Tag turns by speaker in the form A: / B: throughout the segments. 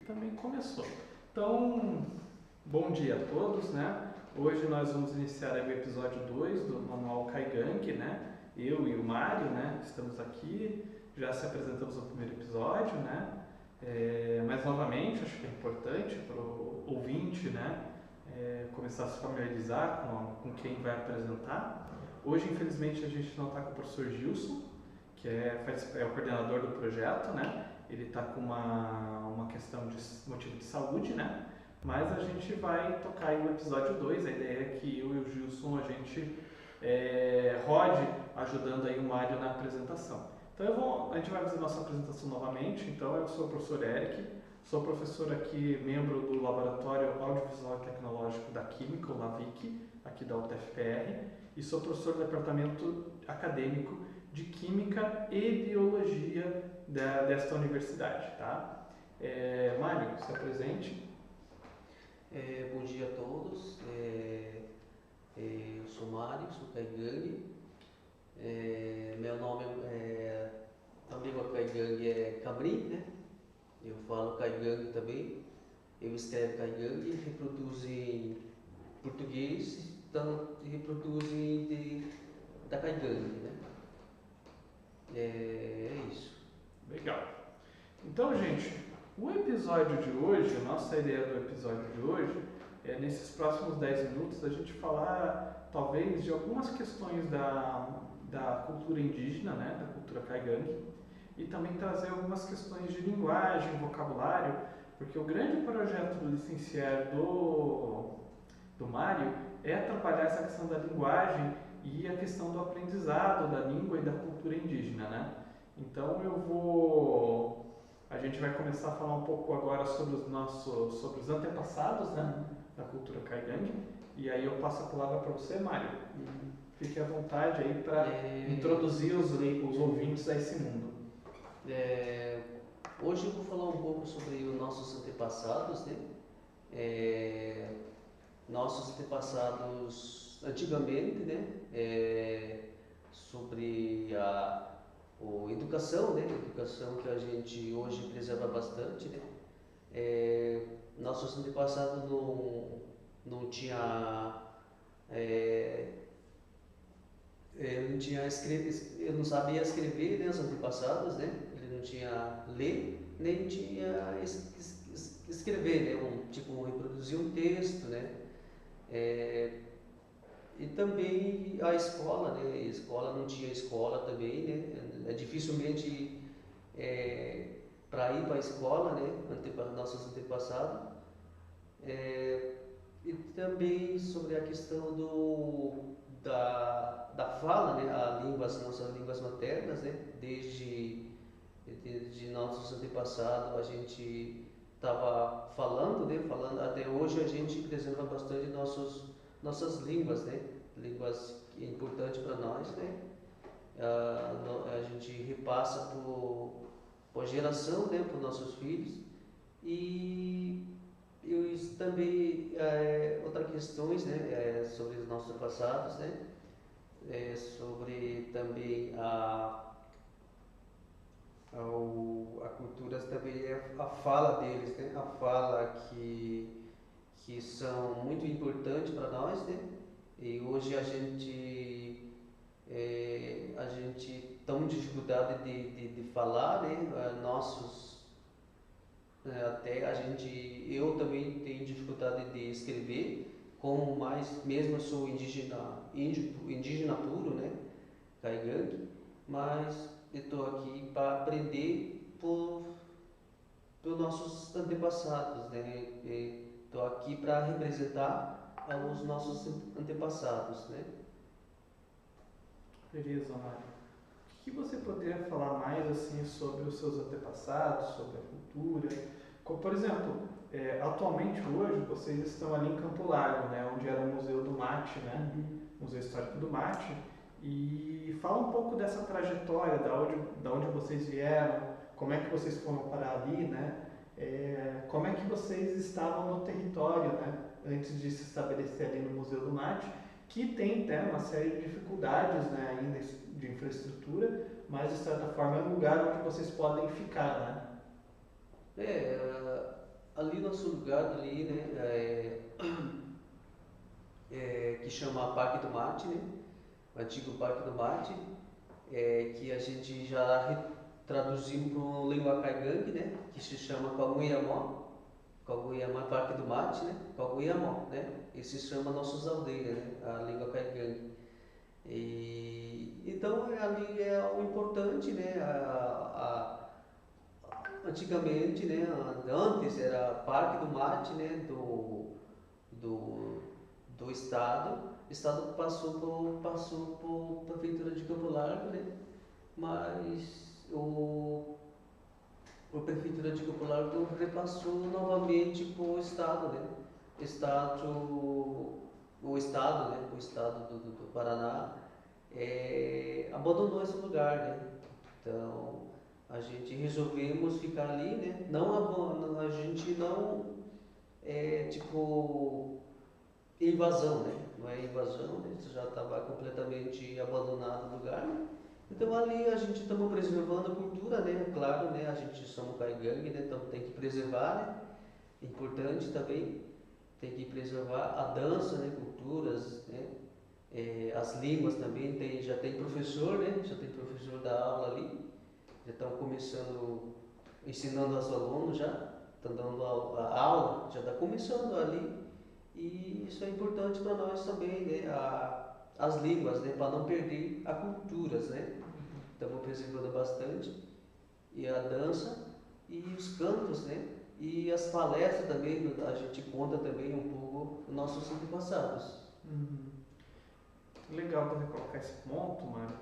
A: Também começou. Então, bom dia a todos, né? Hoje nós vamos iniciar aí o episódio 2 do Manual Kaigang, né? Eu e o Mário, né? Estamos aqui, já se apresentamos no primeiro episódio, né? Mas novamente, acho que é importante para o ouvinte, né? Começar a se familiarizar com quem vai apresentar. Hoje, infelizmente, a gente não está com o professor Gilson, que é o coordenador do projeto, né? Ele está com uma questão de motivo de saúde, né? Mas a gente vai tocar aí o episódio 2. A ideia é que eu e o Gilson, a gente rode ajudando aí o Mário na apresentação. Então a gente vai fazer nossa apresentação novamente. Então eu sou o professor Eric, sou professor aqui, membro do Laboratório Audiovisual e Tecnológico da Química, o LAVIC, aqui da UTFPR, e sou professor do Departamento Acadêmico de Química e Biologia desta universidade, tá? Mário, se apresente.
B: Bom dia a todos. Eu sou Mário, sou Kaigang. Meu nome a língua Kaigang é Camri, né? Eu falo Kaigang também. Eu escrevo Kaigang, reproduzo em português, tanto reproduzo da Kaigang, né? É isso.
A: Legal. Então, gente, o episódio de hoje, a nossa ideia do episódio de hoje é, nesses próximos 10 minutos, a gente falar, talvez, de algumas questões da cultura indígena, né, da cultura Kaigang, e também trazer algumas questões de linguagem, vocabulário, porque o grande projeto do licenciado do Mário é trabalhar essa questão da linguagem e a questão do aprendizado da língua e da cultura indígena, né? Então a gente vai começar a falar um pouco agora sobre os antepassados, né, da cultura Kaigang, e aí eu passo a palavra para você, Mário. Fique à vontade aí para introduzir os ouvintes a esse mundo.
B: Hoje eu vou falar um pouco sobre os nossos antepassados, né? Nossos antepassados antigamente, né? Sobre a educação, né? Educação que a gente hoje preserva bastante, né? Nossos antepassados não tinha eu não sabia escrever, né, os antepassados, né? Ele não tinha ler, nem tinha escrever, né? Reproduzir um texto, né? E também a escola, né? A escola não tinha escola também, né? Dificilmente para ir para a escola, né? Nossos antepassados. E também sobre a questão da fala, né? As nossas línguas maternas, né? Desde nossos antepassados a gente estava falando, né? Falando até hoje a gente preserva bastante nossas línguas, né? Línguas que é importante para nós, né? A gente repassa por geração, né? Para os nossos filhos e também outras questões, né? Sobre os nossos passados, né? Sobre também a cultura também a fala deles, né? A fala que são muito importantes para nós, né? E hoje a gente tem dificuldade de falar, né? Eu também tenho dificuldade de escrever, como mais, mesmo eu sou indígena puro, né? Kaigang, mas eu estou aqui para aprender por nossos antepassados, né? Estou aqui para representar os nossos antepassados, né?
A: Beleza, Mário. O que você poderia falar mais assim sobre os seus antepassados, sobre a cultura? Como, por exemplo, atualmente hoje vocês estão ali em Campo Largo, né, onde era o Museu do Mate, né, Museu Histórico do Mate, e fala um pouco dessa trajetória, da onde vocês vieram, como é que vocês foram parar ali, né, como é que vocês estavam no território, né, antes de se estabelecer ali no Museu do Mate, que tem até uma série de dificuldades, né, ainda de infraestrutura, mas de certa forma é um lugar onde vocês podem ficar, né?
B: ali nosso lugar ali, né, que chama Parque do Mate, né, o antigo Parque do Mate, que a gente já traduzimos para o língua caigangue, né, que se chama Coguyamó Parque do Mate, né, Coguyamó, né, e se chama nossos aldeias, né, a língua caigangue. E então ali é o importante, né, antigamente, né, antes era Parque do Mate, né, do, do Estado. O Estado passou por Prefeitura de Campo Largo, né, mas o Prefeitura de Campo Largo repassou novamente para o Estado, né, o Estado, né, o Estado do Paraná abandonou esse lugar, né, então a gente resolvemos ficar ali, né, a gente não tipo invasão, né? Não é invasão, né? Já estava completamente abandonado o lugar, né? Então ali a gente estamos preservando a cultura, né? Claro, né? A gente somos caigangue, né? Então tem que preservar, né? Importante também, tem que preservar a dança, né? Culturas, né? As línguas também, já tem professor, né? Já tem professor da aula ali, já estão começando, ensinando aos alunos já, estão dando a aula, já está começando ali. E isso é importante para nós também, né? As línguas, né? Para não perder as culturas, né? Estamos preservando bastante. E a dança e os cantos, né? E as palestras também, a gente conta também um pouco dos nossos antepassados.
A: Uhum. Legal você colocar esse ponto, Mário.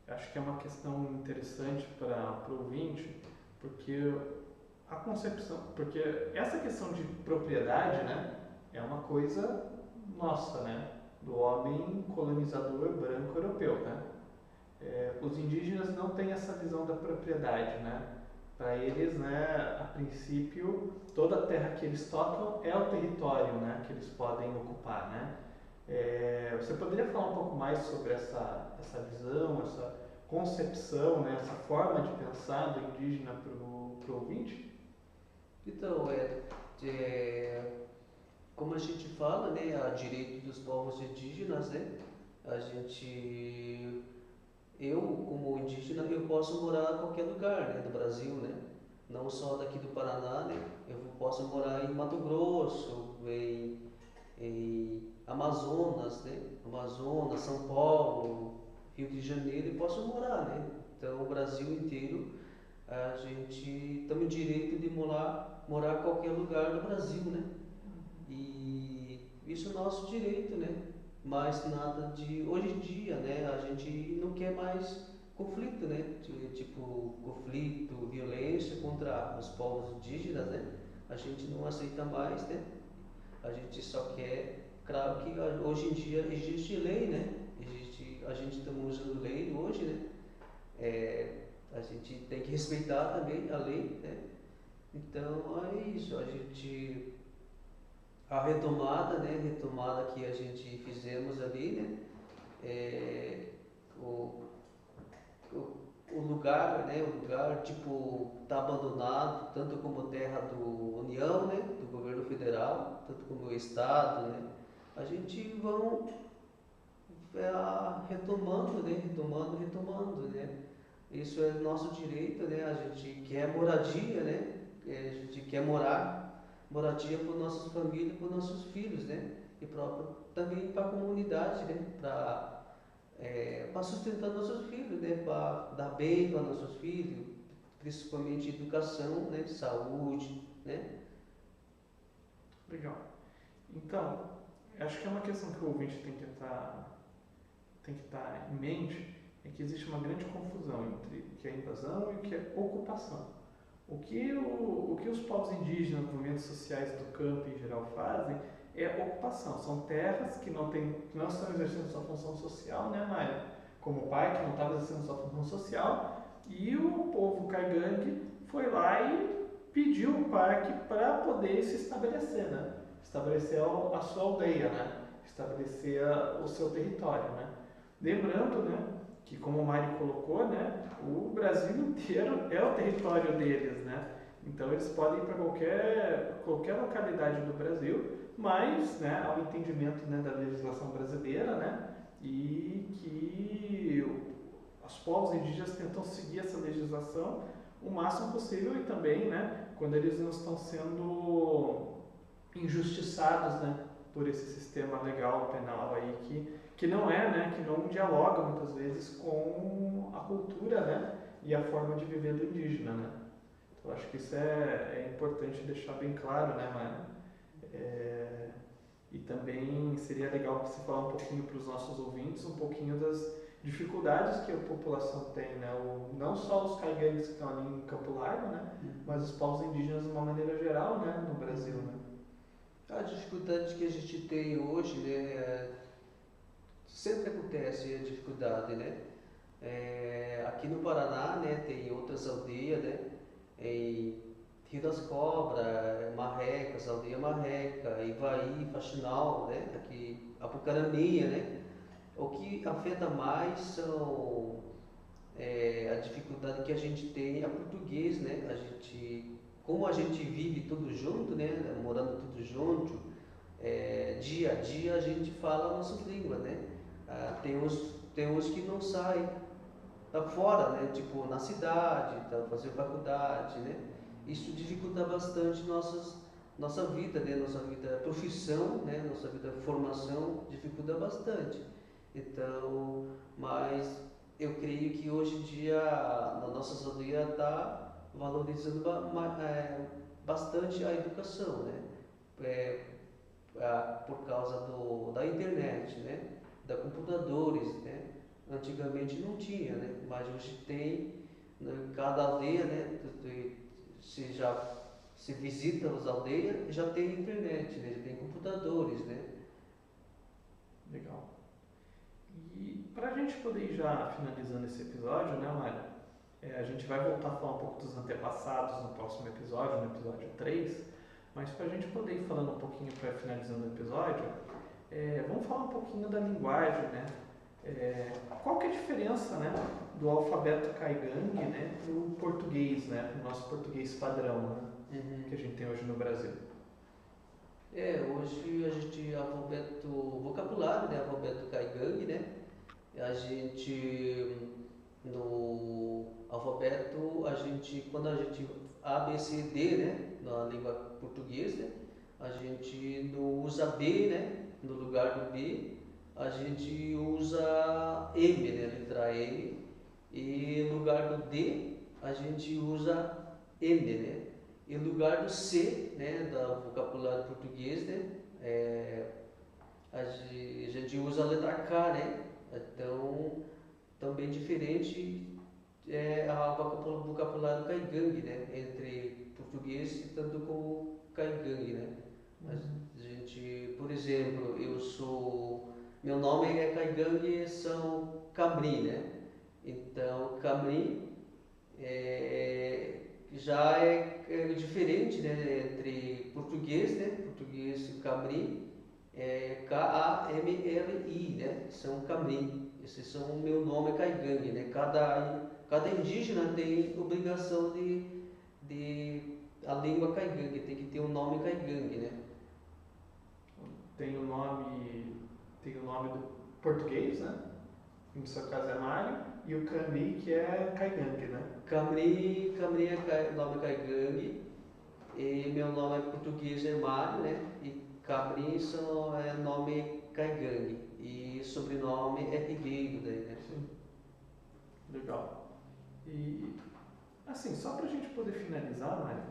A: Acho que é uma questão interessante para o ouvinte, porque a concepção, porque essa questão de propriedade, né, é uma coisa nossa, né, do homem colonizador branco europeu, né. Os indígenas não têm essa visão da propriedade, né. Para eles, né, a princípio, toda a terra que eles tocam é o território, né, que eles podem ocupar, né. Você poderia falar um pouco mais sobre essa visão, essa concepção, né, essa forma de pensar do indígena para o ouvinte?
B: Então, como a gente fala, né, a direito dos povos indígenas, né, a gente, eu como indígena, eu posso morar em qualquer lugar, né, do Brasil, né, não só daqui do Paraná, né, eu posso morar em Mato Grosso, em Amazonas, né, Amazonas, São Paulo, Rio de Janeiro, e posso morar, né, então o Brasil inteiro, a gente tem o direito de morar em qualquer lugar do Brasil, né, e isso é nosso direito, né? Mas nada de hoje em dia, né? A gente não quer mais conflito, né? Tipo conflito, violência contra os povos indígenas, né? A gente não aceita mais, né? A gente só quer, claro que hoje em dia existe lei, né? A gente está usando lei hoje, né? A gente tem que respeitar também a lei, né? Então é isso, a retomada, né, retomada que a gente fizemos ali, né, é, o, o lugar tipo está abandonado, tanto como terra do União, né, do governo federal, tanto como o estado, né, a gente vão retomando, né, retomando, né, isso é nosso direito, né, a gente quer moradia, né, a gente quer moradia para nossas famílias, para nossos filhos, né? E também para a comunidade, né? Para sustentar nossos filhos, né? Para dar bem para nossos filhos, principalmente educação, né? Saúde, né?
A: Legal. Então, acho que é uma questão que o ouvinte tem que estar em mente, é que existe uma grande confusão entre o que é invasão e o que é ocupação. O que os povos indígenas, movimentos sociais do campo em geral fazem é ocupação. São terras que não estão exercendo sua função social, né, Maia? Como o pai que não estava exercendo sua função social, e o povo caigangue foi lá e pediu o parque para poder se estabelecer, né? Estabelecer a sua aldeia, né? Estabelecer o seu território, né? Lembrando, né, que como o Mário colocou, né, o Brasil inteiro é o território deles, né? Então eles podem ir para qualquer localidade do Brasil, mas, né, ao entendimento, né, da legislação brasileira, né, e que os povos indígenas tentam seguir essa legislação o máximo possível e também, né, quando eles não estão sendo injustiçados, né, por esse sistema legal penal aí que não é, né, que não dialoga muitas vezes com a cultura, né, e a forma de viver do indígena, né. Então acho que isso é importante deixar bem claro, né, Mara? E também seria legal você falar um pouquinho para os nossos ouvintes, um pouquinho das dificuldades que a população tem, né? Não só os caigangues que estão ali em Campo Largo, né? Mas os povos indígenas de uma maneira geral, né? No Brasil, né?
B: A dificuldade que a gente tem hoje, né? Sempre acontece a dificuldade, né? Aqui no Paraná, né? Tem outras aldeias, né? Em Rio das Cobras, Marrecas, Aldeia Marreca, Ivaí, Faxinal, né? Aqui, Apucaraninha, né? O que afeta mais são a dificuldade que a gente tem a português, né? Como a gente vive tudo junto, né? Morando tudo junto, dia a dia a gente fala a nossa língua, né? Tem uns que não saem tá fora, né? Tipo na cidade, tá fazendo faculdade, né? Isso dificulta bastante nossa vida, né? Nossa vida profissão, né? Nossa vida formação dificulta bastante. Então, mas eu creio que hoje em dia na nossa aldeia está valorizando bastante a educação, né? É, por causa da internet, né? Da computadores, né? Antigamente não tinha, né? Mas hoje tem, né? Cada aldeia, né? Se visita as aldeias, já tem internet, né? Já tem computadores, né?
A: Legal. E para a gente poder ir já finalizando esse episódio, né, Mário? A gente vai voltar a falar um pouco dos antepassados no próximo episódio, no episódio 3, mas para a gente poder ir falando um pouquinho para finalizando o episódio, vamos falar um pouquinho da linguagem, né? Qual que é a diferença, né, do alfabeto Caigangue, né, para o português, né, para o nosso português padrão, né, que a gente tem hoje no Brasil?
B: Hoje a gente vocabulário, né, alfabeto Caigangue, né, a gente no alfabeto quando a gente A, B, C, D, né, na língua portuguesa, a gente não usa B, né, no lugar do B, a gente usa M, né, letra M, e no lugar do D a gente usa M, né? E no lugar do C, né, do vocabulário português, né, a gente usa a letra K, né? Então, também diferente o vocabulário caigangue, né, entre português e tanto como caigangue, né? A gente, por exemplo, meu nome é caigangue São Camri, né? Então, Camri já é diferente, né, entre português, né? Português e Camri Kamri, né? São Camri. Esses são o meu nome é caigangue, né? Cada indígena tem obrigação de a língua caigangue, tem que ter um nome caigangue, né?
A: Tem o nome do português, né? No seu caso é Mário, e o Camri que é Caigangue, né?
B: Camri é nome caigangue, e meu nome é português é Mário, né? E Camri é nome caigangue, e sobrenome é Rigueiro daí, né?
A: Sim. Legal. E, assim, só para a gente poder finalizar, Mário,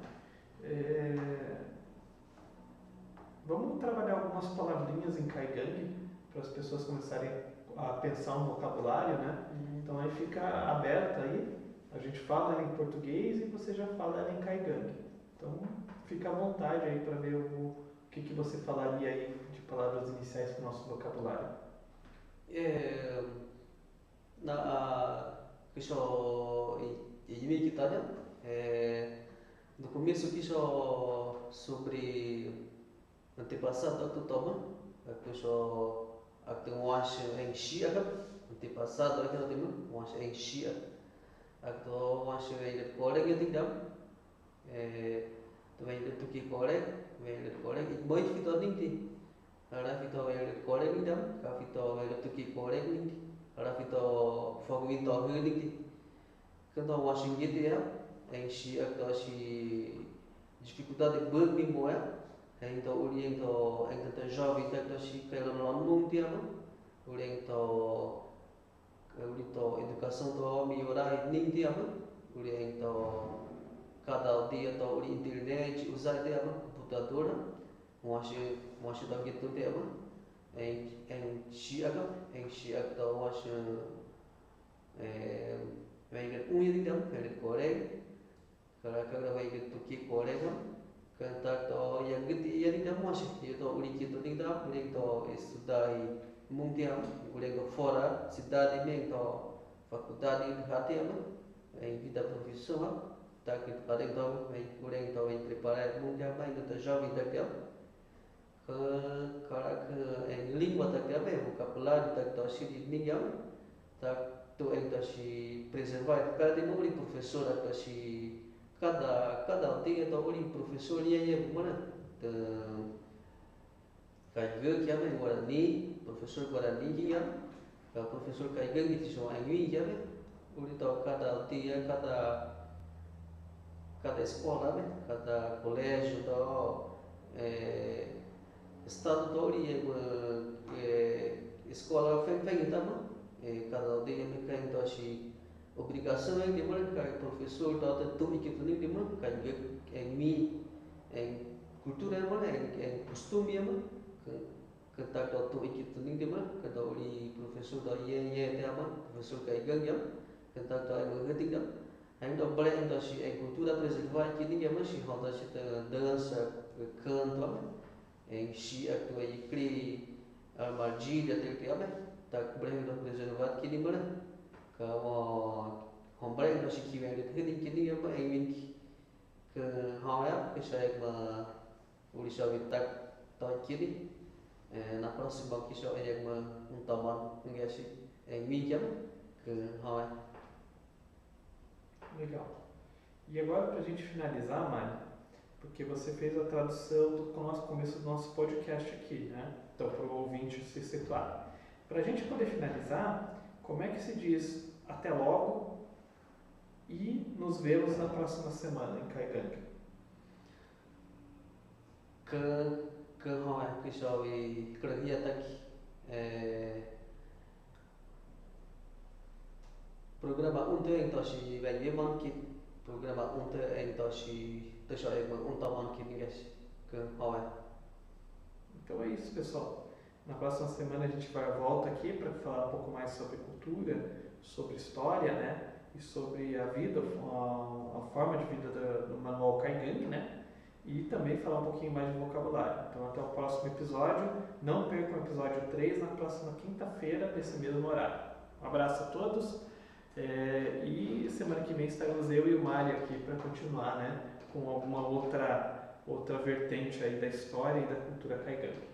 A: vamos trabalhar algumas palavrinhas em Caigangue para as pessoas começarem a pensar um vocabulário, né? Então aí fica aberta aí, a gente fala ela em português e você já fala ela em Caigangue. Então fica à vontade aí para ver o que você falaria aí de palavras iniciais para o nosso vocabulário.
B: No começo eu quis sobre antepassado do Toma, que eu acho em Xia, antepassado aqui eu acho em Xia, eu acho em Coreia que tem vem được tuki korek, vem được korek, mới fito ninti, ara fito vem được korek nindam, ka fito vem được tuki korek ninti, ara fito fogo vito hu ninti, quando o Washington ya, enchi agora se dificuldade de bug nem boa, então oriento então jovem agora se quer não num dia, oriento educação to melhorar nem dia, oriento cada dia to ori internet usar dia computadora, mostra daqui tudo dia, enchi agora mostra vem được uống đi vem được correct kalau vem được tuki correct kanta to yang geti ya di mas ya to uli kita tinda uli to estudai mundial uli to fora cidade nem to faculdade de hati em vida profissional tá que para então uli to em preparar mundial bem to jovem da que cara que em língua da que é vocabulário da to se ninguém tá tu ainda se preservar cada um professor até se cada dia então um professor ia mana caiga que é Guarani professor Guarani que é professor caiga que são aí que é então cada dia cada escola cada colégio do estado todo escola fem então cada dia me cai então se obrigação de marcar professor da tudo que tu nem de marcar em mim em cultura em costume que tá da tudo que tu nem de marcar da o professor da ia até professor cai ganha que tá da o que tem ainda boleh então se em cultura preservar que ninguém mais se roda se dança canto em si atua e cri armadilha até que tak boleh untuk preservar kini mana kalau hombre masih kian itu kini apa ingin ke hawaya ke saya Urisa tak tahu kini na próxima que só é uma taman assim em mídia que hawaya.
A: Legal. E agora para a gente finalizar, Mari, porque você fez a tradução do começo do nosso podcast aqui, né? Então para o ouvinte se situar. Para a gente poder finalizar, como é que se diz até logo e nos vemos na próxima semana em Caigangue?
B: Que hỏi que só e queria aqui programa então se vai ver que programa então se deixa eu que ninguém que hỏi.
A: Então é isso, pessoal. Na próxima semana a gente volta aqui para falar um pouco mais sobre cultura, sobre história, né? E sobre a vida, a forma de vida do Manual Caigangue, né? E também falar um pouquinho mais de vocabulário. Então até o próximo episódio. Não percam o episódio 3 na próxima quinta-feira, desse mesmo horário. Um abraço a todos. E semana que vem estaremos eu e o Mário aqui para continuar, né? Com alguma outra vertente aí da história e da cultura caigangue.